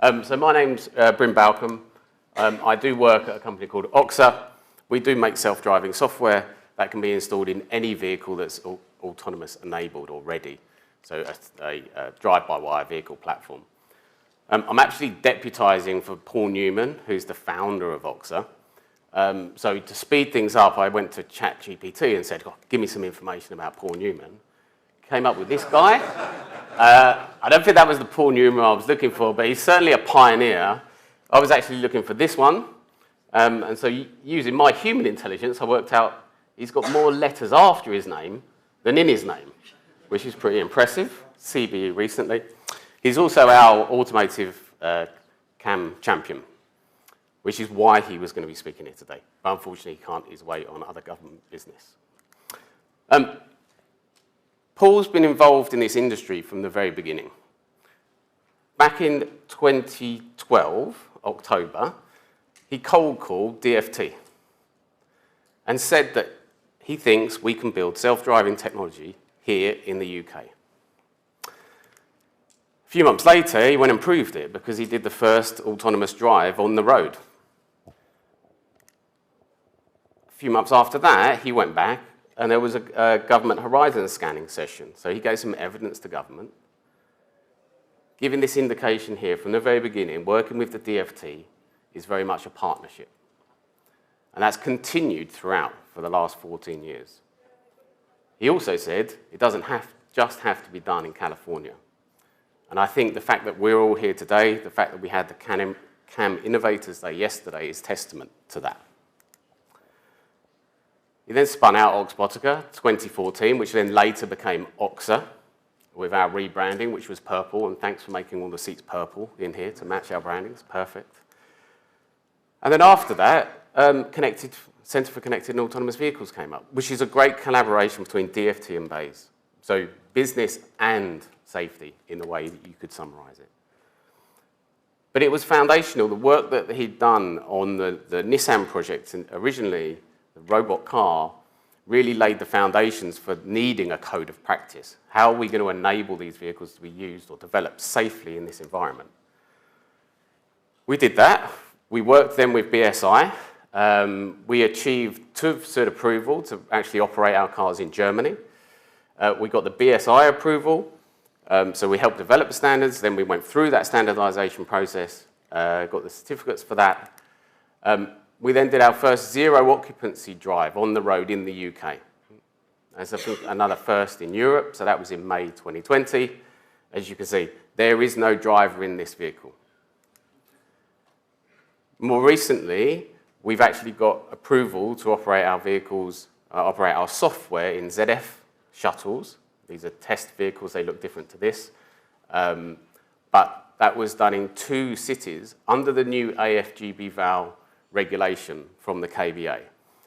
So my name's Bryn Balcombe. I do work at a company called OXA. We do make self-driving software that can be installed in any vehicle that's autonomous enabled already. So a drive-by-wire vehicle platform. I'm actually deputising for Paul Newman, who's the founder of OXA. So to speed things up, I went to ChatGPT and said, give me some information about Paul Newman. Came up with this guy. I don't think that was the Paul Newman I was looking for, but he's certainly a pioneer. I was actually looking for this one. And so using my human intelligence, I worked out he's got more letters after his name than in his name, which is pretty impressive. CBE recently. He's also our automotive CAM champion, which is why he was going to be speaking here today. But unfortunately, he can't. He's away on other government business. Paul's been involved in this industry from the very beginning. Back in 2012, October, he cold called DFT and said that he thinks we can build self-driving technology here in the UK. A few months later, he went and proved it because he did the first autonomous drive on the road. A few months after that, he went back and there was a government horizon scanning session. So he gave some evidence to government, giving this indication here from the very beginning, working with the DFT is very much a partnership. And that's continued throughout for the last 14 years. He also said it doesn't just have to be done in California. And I think the fact that we're all here today, the fact that we had the CAM Innovators Day yesterday is testament to that. He then spun out Oxbotica 2014, which then later became OXA, with our rebranding, which was purple, and thanks for making all the seats purple in here to match our branding. It's perfect. And then after that, Centre for Connected and Autonomous Vehicles came up, which is a great collaboration between DFT and BASE. So business and safety in the way that you could summarize it. But it was foundational. The work that he'd done on the Nissan project originally, the robot car, really laid the foundations for needing a code of practice. How are we going to enable these vehicles to be used or developed safely in this environment? We did that. We worked then with BSI. We achieved TÜV approval to actually operate our cars in Germany. We got the BSI approval, so we helped develop the standards. Then we went through that standardization process, got the certificates for that. We then did our first zero occupancy drive on the road in the UK. That's another first in Europe, so that was in May 2020. As you can see, there is no driver in this vehicle. More recently, we've actually got approval to operate our vehicles, operate our software in ZF shuttles. These are test vehicles, they look different to this. But that was done in 2 cities under the new AFGB VAL regulation from the KBA.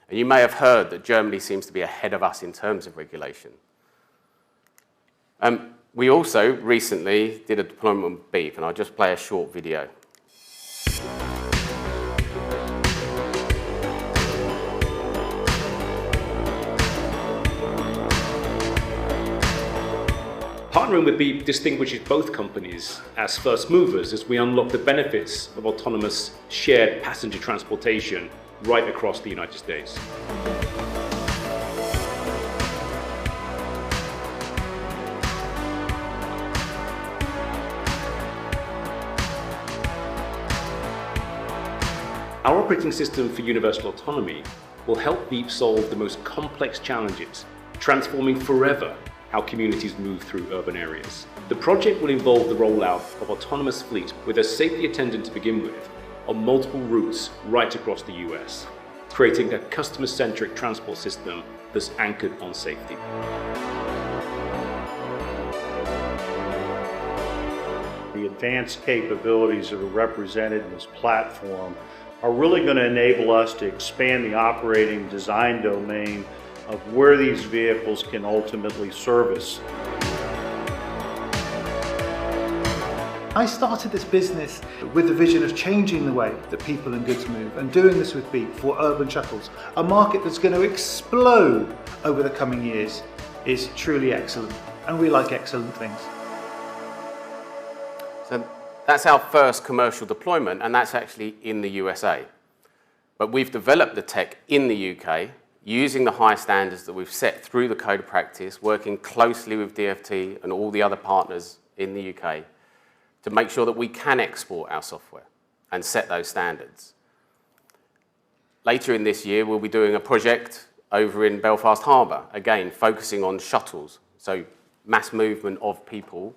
And you may have heard that Germany seems to be ahead of us in terms of regulation. We also recently did a deployment with Beep, and I'll just play a short video. Partnering with Beep distinguishes both companies as first movers as we unlock the benefits of autonomous shared passenger transportation right across the United States. Our operating system for universal autonomy will help Beep solve the most complex challenges, transforming forever how communities move through urban areas. The project will involve the rollout of autonomous fleets with a safety attendant to begin with on multiple routes right across the US, creating a customer-centric transport system that's anchored on safety. The advanced capabilities that are represented in this platform are really going to enable us to expand the operating design domain of where these vehicles can ultimately service. I started this business with the vision of changing the way that people and goods move, and doing this with Beep for urban shuttles, a market that's going to explode over the coming years, is truly excellent, and we like excellent things. So That's our first commercial deployment, and that's actually in the USA. But we've developed the tech in the UK using the high standards that we've set through the code of practice, working closely with DFT and all the other partners in the UK to make sure that we can export our software and set those standards. Later in this year, we'll be doing a project over in Belfast Harbour, again, focusing on shuttles, so mass movement of people,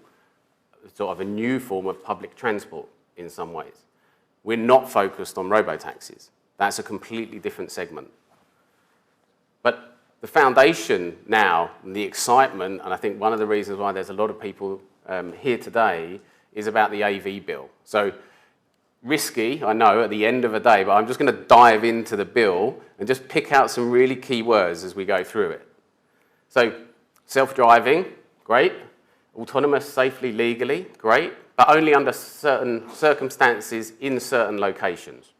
sort of a new form of public transport in some ways. We're not focused on robo-taxis. That's a completely different segment. But the foundation now, and the excitement, and I think one of the reasons why there's a lot of people here today, is about the AV bill. So risky, I know, at the end of the day, but I'm just going to dive into the bill and just pick out some really key words as we go through it. So self-driving, great. Autonomous safely, legally, great, but only under certain circumstances in certain locations.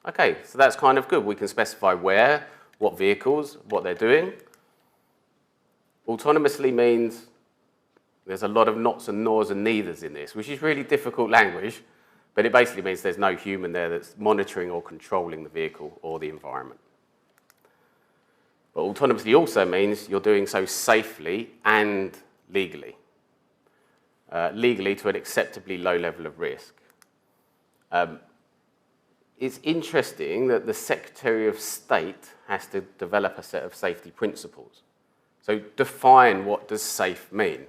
Okay, so that's kind of good. We can specify where, what vehicles, what they're doing. Autonomously means there's a lot of nots and nors and neithers in this, which is really difficult language, but it basically means there's no human there that's monitoring or controlling the vehicle or the environment. But autonomously also means you're doing so safely and legally. Legally to an acceptably low level of risk. It's interesting that the Secretary of State has to develop a set of safety principles. So define what does safe mean.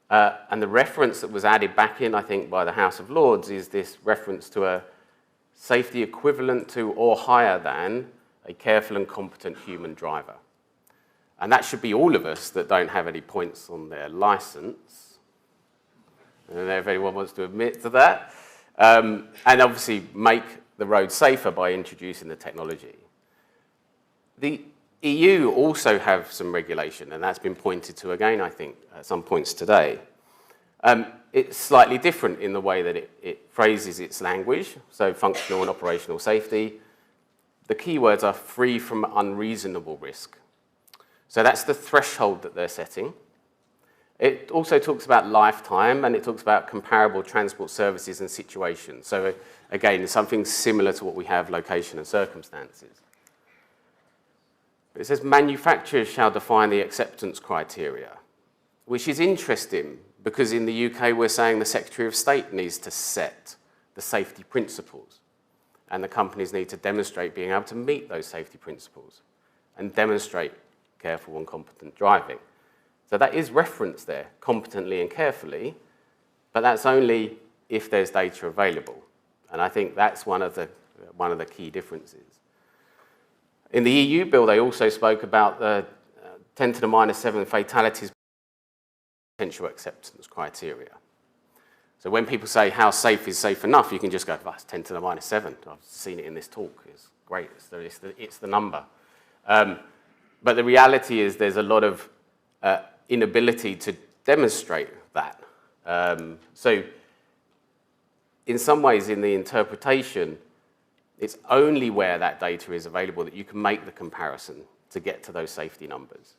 And the reference that was added back in, I think, by the House of Lords is this reference to a safety equivalent to or higher than a careful and competent human driver. And that should be all of us that don't have any points on their license. I don't know if anyone wants to admit to that. And obviously make the road safer by introducing the technology. The EU also have some regulation, and that's been pointed to again, I think, at some points today. It's slightly different in the way that it phrases its language, so functional and operational safety. The keywords are free from unreasonable risk. So that's the threshold that they're setting. It also talks about lifetime, and it talks about comparable transport services and situations. So again, it's something similar to what we have, location and circumstances. It says manufacturers shall define the acceptance criteria, which is interesting because in the UK we're saying the Secretary of State needs to set the safety principles, and the companies need to demonstrate being able to meet those safety principles and demonstrate careful and competent driving. So that is referenced there, competently and carefully, but that's only if there's data available. And I think that's one of the key differences. In the EU bill, they also spoke about the 10 to the minus 7 fatalities potential acceptance criteria. So when people say how safe is safe enough, you can just go, oh, it's 10 to the minus 7. I've seen it in this talk. It's great. It's the number. But the reality is there's a lot of inability to demonstrate that. So in some ways, in the interpretation, it's only where that data is available that you can make the comparison to get to those safety numbers.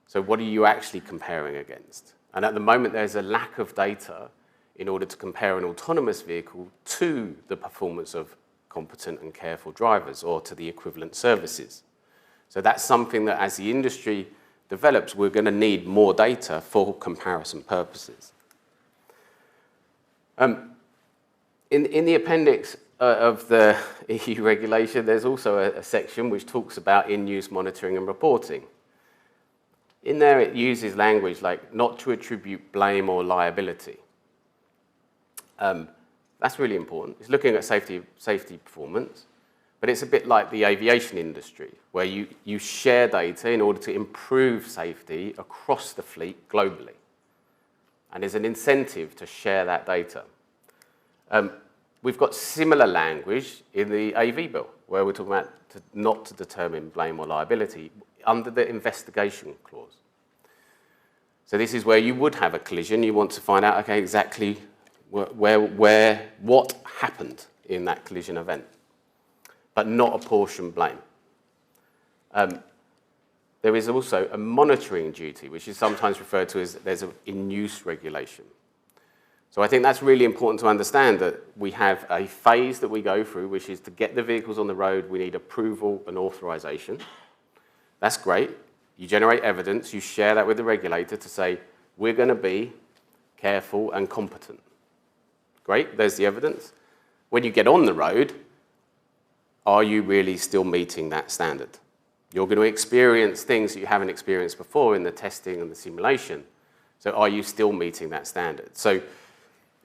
So what are you actually comparing against? And at the moment, there's a lack of data in order to compare an autonomous vehicle to the performance of competent and careful drivers or to the equivalent services. So that's something that as the industry develops, we're going to need more data for comparison purposes. In the appendix of the EU regulation, there's also a section which talks about in-use monitoring and reporting. In there, it uses language like not to attribute blame or liability. That's really important. It's looking at safety performance. But it's a bit like the aviation industry, where you share data in order to improve safety across the fleet globally. And there's an incentive to share that data. We've got similar language in the AV bill, where we're talking about not to determine blame or liability under the investigation clause. So this is where you would have a collision. You want to find out, okay, exactly what happened in that collision event, but not apportion blame. There is also a monitoring duty, which is sometimes referred to as there's an in-use regulation. So I think that's really important to understand, that we have a phase that we go through, which is to get the vehicles on the road, we need approval and authorization. That's great. You generate evidence, you share that with the regulator to say, we're going to be careful and competent. Great, there's the evidence. When you get on the road, are you really still meeting that standard? You're going to experience things that you haven't experienced before in the testing and the simulation. So are you still meeting that standard? So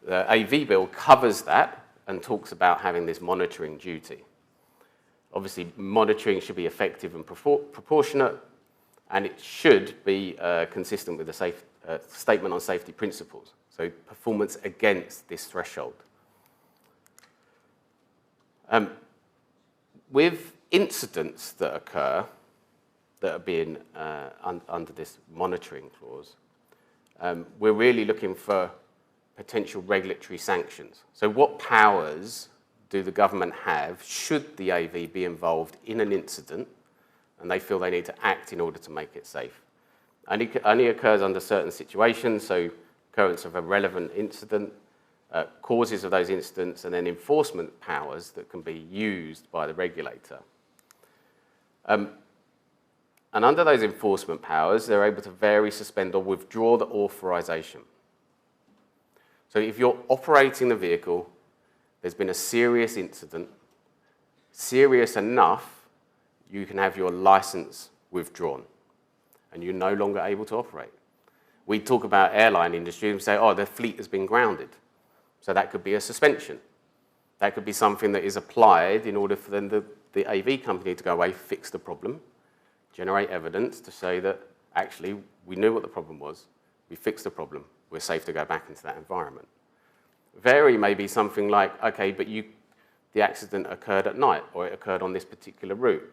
the AV bill covers that and talks about having this monitoring duty. Obviously, monitoring should be effective and proportionate, and it should be consistent with the statement on safety principles. So performance against this threshold. With incidents that occur that are being under this monitoring clause, we're really looking for potential regulatory sanctions. So what powers do the government have should the AV be involved in an incident and they feel they need to act in order to make it safe? And it only occurs under certain situations, so occurrence of a relevant incident, causes of those incidents, and then enforcement powers that can be used by the regulator. And under those enforcement powers, they're able to vary, suspend, or withdraw the authorization. So if you're operating the vehicle, there's been a serious incident, serious enough, you can have your license withdrawn, and you're no longer able to operate. We talk about airline industry and say, oh, the fleet has been grounded. So that could be a suspension. That could be something that is applied in order for then the AV company to go away, fix the problem, generate evidence to say that actually we knew what the problem was, we fixed the problem, we're safe to go back into that environment. Vary may be something like, okay, but the accident occurred at night, or it occurred on this particular route,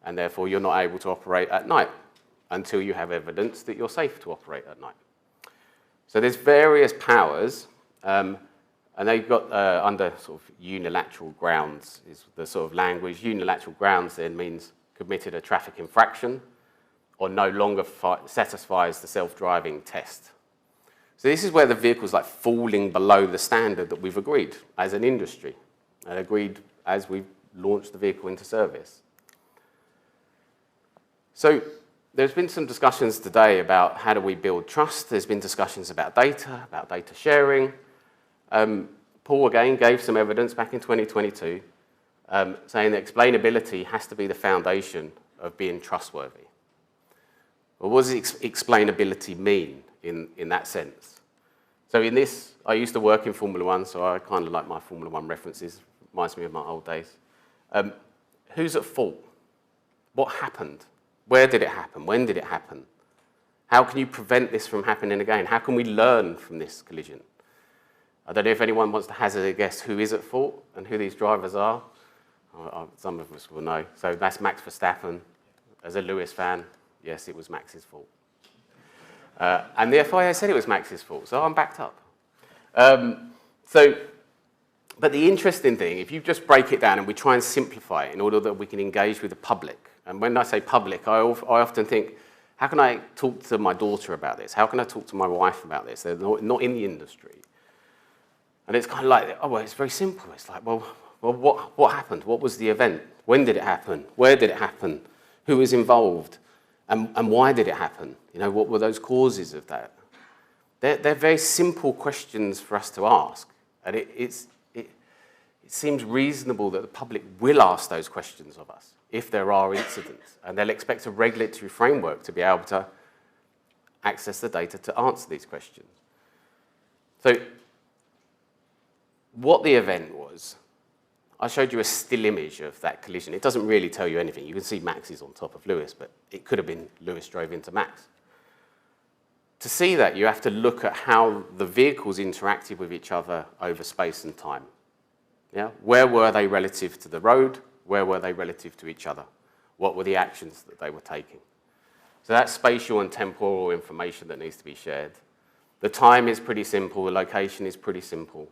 and therefore you're not able to operate at night until you have evidence that you're safe to operate at night. So there's various powers, and they've got under sort of unilateral grounds is the sort of language. Unilateral grounds then means committed a traffic infraction or no longer satisfies the self-driving test. So this is where the vehicle's like falling below the standard that we've agreed as an industry and agreed as we've launched the vehicle into service. So there's been some discussions today about how do we build trust. There's been discussions about data sharing. Paul, again, gave some evidence back in 2022 saying that explainability has to be the foundation of being trustworthy. Well, what does explainability mean in that sense? So in this, I used to work in Formula One, so I kind of like my Formula One references. Reminds me of my old days. Who's at fault? What happened? Where did it happen? When did it happen? How can you prevent this from happening again? How can we learn from this collision? I don't know if anyone wants to hazard a guess who is at fault and who these drivers are. Some of us will know. So that's Max Verstappen. As a Lewis fan, yes, it was Max's fault. And the FIA said it was Max's fault, so I'm backed up. But the interesting thing, if you just break it down and we try and simplify it in order that we can engage with the public, and when I say public, I often think, how can I talk to my daughter about this? How can I talk to my wife about this? They're not in the industry. And it's kind of like, oh, well, it's very simple. It's like, well, what happened? What was the event? When did it happen? Where did it happen? Who was involved? And why did it happen? You know, what were those causes of that? They're very simple questions for us to ask. And it seems reasonable that the public will ask those questions of us if there are incidents. And they'll expect a regulatory framework to be able to access the data to answer these questions. So what the event was, I showed you a still image of that collision. It doesn't really tell you anything. You can see Max is on top of Lewis, but it could have been Lewis drove into Max. To see that, you have to look at how the vehicles interacted with each other over space and time. Yeah? Where were they relative to the road? Where were they relative to each other? What were the actions that they were taking? So that's spatial and temporal information that needs to be shared. The time is pretty simple. The location is pretty simple.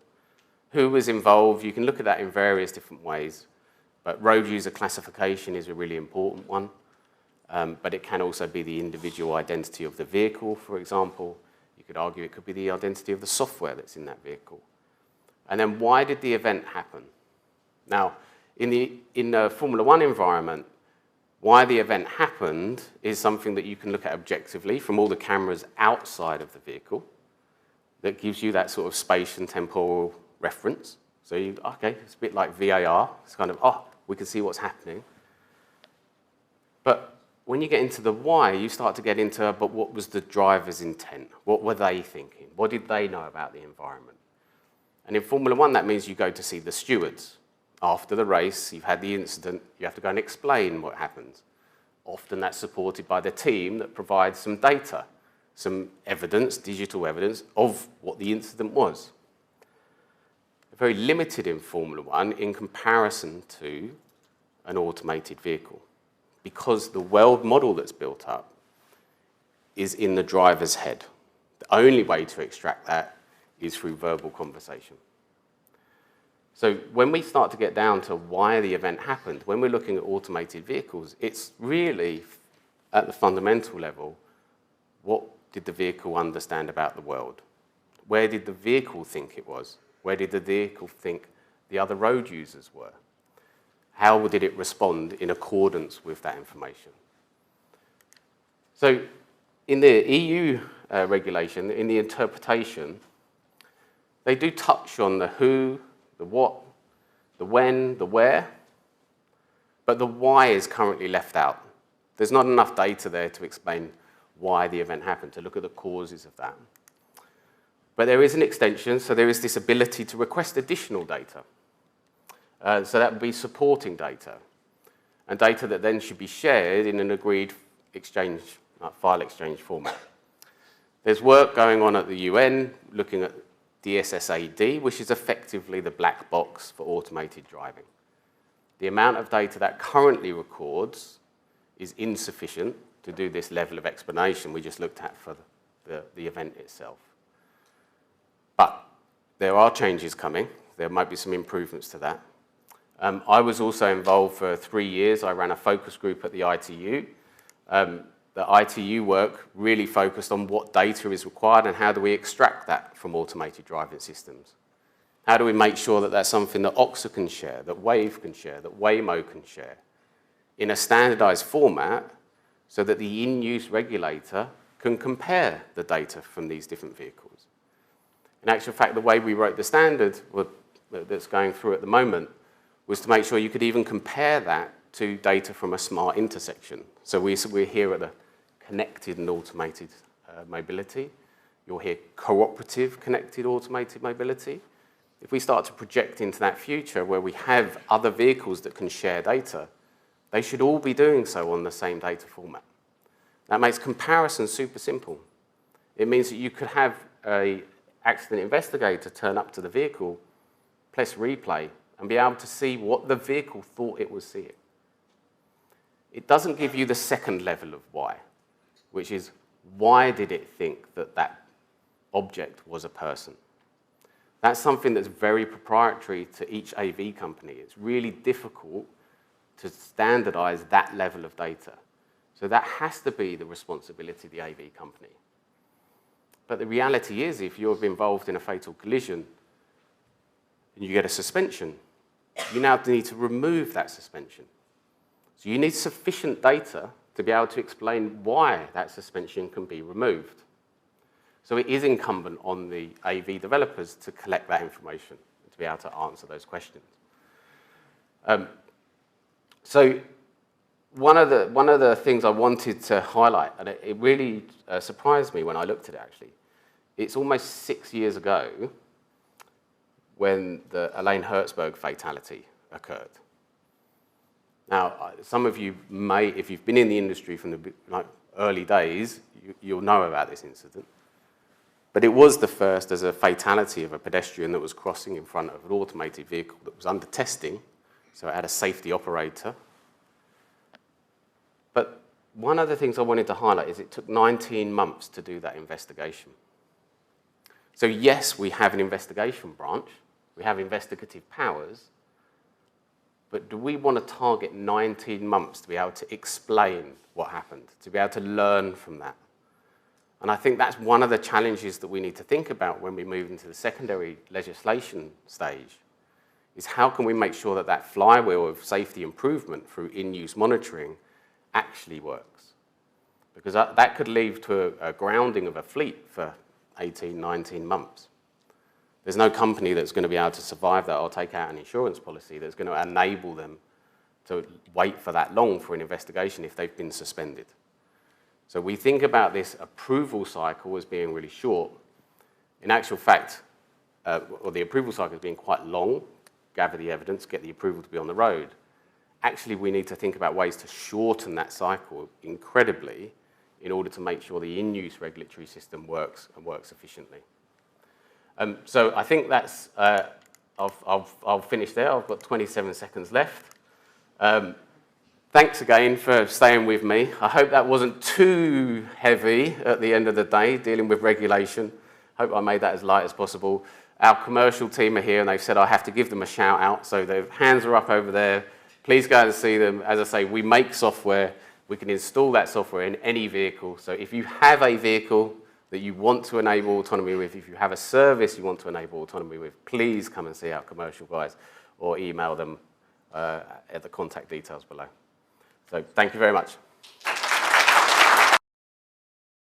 Who was involved? You can look at that in various different ways, but road user classification is a really important one, but it can also be the individual identity of the vehicle, for example. You could argue it could be the identity of the software that's in that vehicle. And then why did the event happen? Now, in the Formula One environment, why the event happened is something that you can look at objectively from all the cameras outside of the vehicle that gives you that sort of space and temporal reference. So, okay, it's a bit like VAR. It's kind of, we can see what's happening. But when you get into the why, you start to get into, but what was the driver's intent? What were they thinking? What did they know about the environment? And in Formula One, that means you go to see the stewards. After the race, you've had the incident, you have to go and explain what happened. Often that's supported by the team that provides some data, some evidence, digital evidence, of what the incident was. Very limited in Formula One in comparison to an automated vehicle, because the world model that's built up is in the driver's head. The only way to extract that is through verbal conversation. So when we start to get down to why the event happened, when we're looking at automated vehicles, it's really, at the fundamental level, what did the vehicle understand about the world? Where did the vehicle think it was? Where did the vehicle think the other road users were? How did it respond in accordance with that information? So in the EU regulation, in the interpretation, they do touch on the who, the what, the when, the where, but the why is currently left out. There's not enough data there to explain why the event happened, to look at the causes of that. But there is an extension, so there is this ability to request additional data. So that would be supporting data, and data that then should be shared in an agreed exchange, file exchange format. There's work going on at the UN looking at DSSAD, which is effectively the black box for automated driving. The amount of data that currently records is insufficient to do this level of explanation we just looked at for the event itself. But there are changes coming. There might be some improvements to that. I was also involved for 3 years. I ran a focus group at the ITU. The ITU work really focused on what data is required and how do we extract that from automated driving systems. How do we make sure that that's something that OXA can share, that Wave can share, that Waymo can share in a standardized format so that the in-use regulator can compare the data from these different vehicles. In actual fact, the way we wrote the standard that's going through at the moment was to make sure you could even compare that to data from a smart intersection. So we're here at the connected and automated mobility. You'll hear cooperative connected automated mobility. If we start to project into that future where we have other vehicles that can share data, they should all be doing so on the same data format. That makes comparison super simple. It means that you could have an accident investigator turn up to the vehicle, press replay, and be able to see what the vehicle thought it was seeing. It doesn't give you the second level of why, which is why did it think that that object was a person? That's something that's very proprietary to each AV company. It's really difficult to standardize that level of data. So that has to be the responsibility of the AV company. But the reality is, if you're involved in a fatal collision and you get a suspension, you now need to remove that suspension. So you need sufficient data to be able to explain why that suspension can be removed. So it is incumbent on the AV developers to collect that information and to be able to answer those questions. So one of the things I wanted to highlight, and it really surprised me when I looked at it actually, it's almost 6 years ago when the Elaine Herzberg fatality occurred. Now, some of you may, if you've been in the industry from the early days, you'll know about this incident. But it was the first as a fatality of a pedestrian that was crossing in front of an automated vehicle that was under testing, so it had a safety operator. But one of the things I wanted to highlight is it took 19 months to do that investigation. So yes, we have an investigation branch, we have investigative powers, but do we want to target 19 months to be able to explain what happened, to be able to learn from that? And I think that's one of the challenges that we need to think about when we move into the secondary legislation stage, is how can we make sure that that flywheel of safety improvement through in-use monitoring actually works? Because that could lead to a grounding of a fleet for 18, 19 months. There's no company that's going to be able to survive that or take out an insurance policy that's going to enable them to wait for that long for an investigation if they've been suspended. So we think about this approval cycle as being really short. In actual fact, or the approval cycle as being quite long, gather the evidence, get the approval to be on the road. Actually, we need to think about ways to shorten that cycle incredibly in order to make sure the in-use regulatory system works and works efficiently. So I think that's, I'll finish there. I've got 27 seconds left. Thanks again for staying with me. I hope that wasn't too heavy at the end of the day, dealing with regulation. Hope I made that as light as possible. Our commercial team are here, and they've said I have to give them a shout out, so their hands are up over there. Please go and see them. As I say, we make software. We can install that software in any vehicle. So if you have a vehicle that you want to enable autonomy with, if you have a service you want to enable autonomy with, please come and see our commercial guys or email them at the contact details below. So thank you very much.